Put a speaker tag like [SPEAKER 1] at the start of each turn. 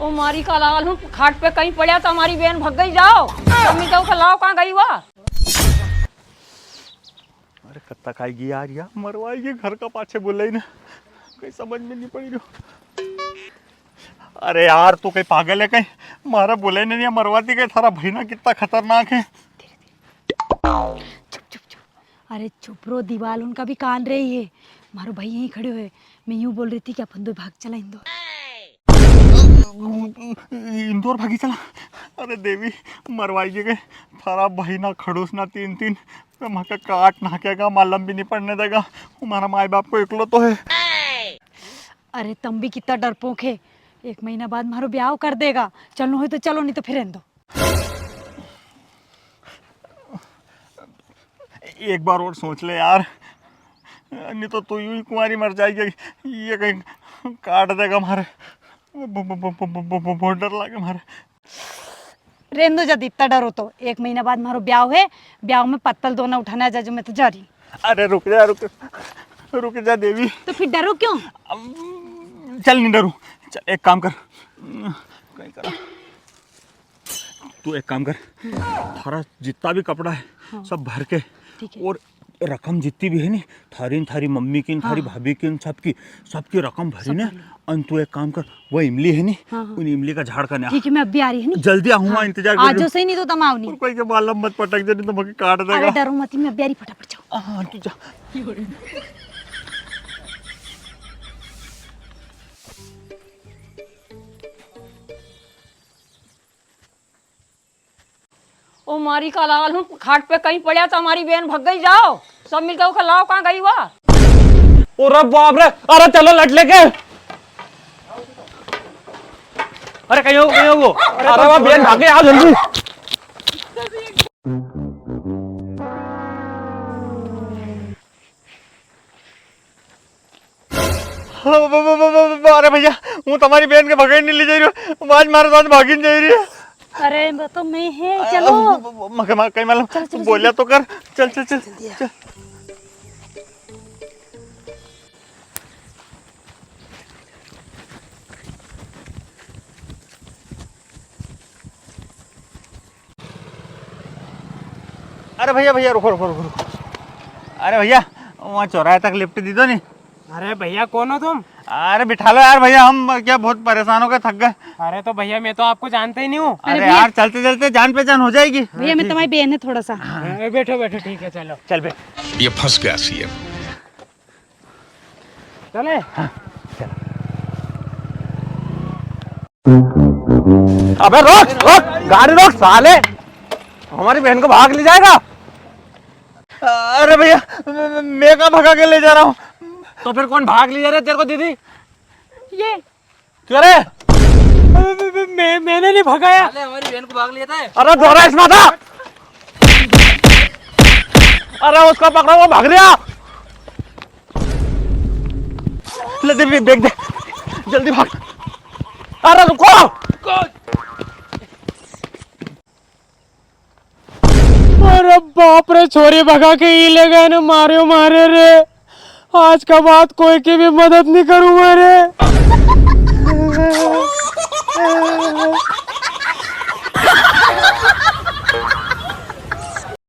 [SPEAKER 1] ओ मारी का लाल हूँ खाट पे कहीं पड़ा तो हमारी बहन भग गई। जाओ मम्मी तो लाओ कहाँ गई हुआ।
[SPEAKER 2] अरे कत्ता खाएगी यार, या मरवाएगी घर का पाछे बोला ही ना, कहीं समझ में नहीं पड़ी रही। अरे यार तू कहीं पागल है, कहीं मारा बोला ही नहीं मरवाती, कहीं थारा भईना कितना खतरनाक है।
[SPEAKER 3] चुप चुप चुप। अरे चुप रो, दीवार उनका भी कान रही है। मारो भाई यहीं खड़े हुए। मैं यूं बोल रही थी कि अपन दो भाग चला इंदौर।
[SPEAKER 2] इंदौर भागी चला। अरे देवी मरवाइए गए थारा भईना खड़ूस ना तीन तीन मका काट नाकेगा, मालूम भी नहीं पड़ने देगा। हमारा माई बाप को इकलो तो है।
[SPEAKER 3] अरे तुम भी कितना डरपोक है। 1 महीना बाद मारो ब्याह कर देगा। चलो है तो चलो, नहीं तो फिर रहने दो।
[SPEAKER 2] एक बार और सोच ले यार, नहीं तो तू यूं ही कुंवारी मर जाएगी। ये कहीं काट देगा हमारे, बहुत डर लगे हमारे।
[SPEAKER 3] रहने दो, जब इतना डरो तो 1 महीना बाद मारो ब्याह है। ब्याह में पत्तल दोना उठाना जा, जो मैं तो जा रही।
[SPEAKER 2] अरे रुक जा देवी।
[SPEAKER 3] तो फिर डरो क्यों?
[SPEAKER 2] चल नहीं डरू। चल एक काम कर, कहीं करा तू एक काम कर, थारा जितना भी कपड़ा है
[SPEAKER 3] हाँ।
[SPEAKER 2] सब भर के,
[SPEAKER 3] ठीक है।
[SPEAKER 2] और रकम जितनी भी है नी, थारी मम्मी की, थारी
[SPEAKER 3] हाँ।
[SPEAKER 2] भाभी की, सबकी रकम भरी ने। और तू एक काम कर, वो इमली है नी,
[SPEAKER 3] हाँ, हाँ।
[SPEAKER 2] उन इमली का झाड़ करने।
[SPEAKER 3] ठीक है, मैं अब भी आ रही है नी।
[SPEAKER 2] जल्दी आऊंगा। हाँ। इंतजार कर
[SPEAKER 3] आज सही, नहीं तो तम आओ नहीं।
[SPEAKER 2] कोई के बाल मत पटक दे, नहीं तो मुझे काट देगा।
[SPEAKER 3] अरे डरो मत, मैं अब भी आ रही, फटाफट जाओ।
[SPEAKER 2] हाँ तू जा।
[SPEAKER 1] ओ मारी का लाल हूँ खाट पे कहीं पड़ा तो हमारी बहन भग गई। जाओ सब मिलकर लाओ कहाँ गई हुआ।
[SPEAKER 4] अरे बाप रे, अरे चलो लट लेके। अरे कहीं हो वो। अरे वो बहन भागे, आओ जल्दी।
[SPEAKER 2] अरे भैया हूँ तुम्हारी बहन के भगाई नहीं ले जा रही हूँ, आज मारे साथ भागी नहीं जा रही है।
[SPEAKER 3] अरे वो तो मैं है, चलो।
[SPEAKER 2] मके कहीं मालूम बोलिया तो कर। चल चल चल चल। अरे भैया रुको। अरे भैया वहाँ चौराहे तक लिफ्ट दी दो नहीं।
[SPEAKER 4] अरे भैया कौन हो तुम?
[SPEAKER 2] अरे बिठा लो यार भैया, हम क्या बहुत परेशान हो गए, थक गए।
[SPEAKER 4] अरे तो भैया मैं तो आपको जानता ही नहीं हूँ।
[SPEAKER 2] अरे यार चलते चलते जान पहचान हो जाएगी।
[SPEAKER 3] भैया मैं तुम्हारी बहन है थोड़ा सा।
[SPEAKER 4] बैठो ठीक है, चलो
[SPEAKER 2] चल बैठ।
[SPEAKER 5] ये फंस गया सीएम।
[SPEAKER 4] चले।
[SPEAKER 2] अबे रोक गाड़ी रोक साले, हमारी बहन को भाग ले जाएगा। अरे भैया मैं कहाँ भगा के ले जा रहा हूँ।
[SPEAKER 4] तो फिर कौन भाग ले जा रहे तेरे को दीदी?
[SPEAKER 3] ये
[SPEAKER 2] क्यों रे?
[SPEAKER 4] मैंने नहीं भगाया।
[SPEAKER 1] हमारी बहन को भाग लिया था।
[SPEAKER 2] अरे दोरा इसमें था। अरे उसको पकड़ो, वो भाग रहा। ले देख जल्दी भाग। अरे रुको।
[SPEAKER 4] अरे बाप रे, छोरी भगा के ही ले गए ना, मारे रे। आज का बाद कोई की भी मदद नहीं करूंगा रे।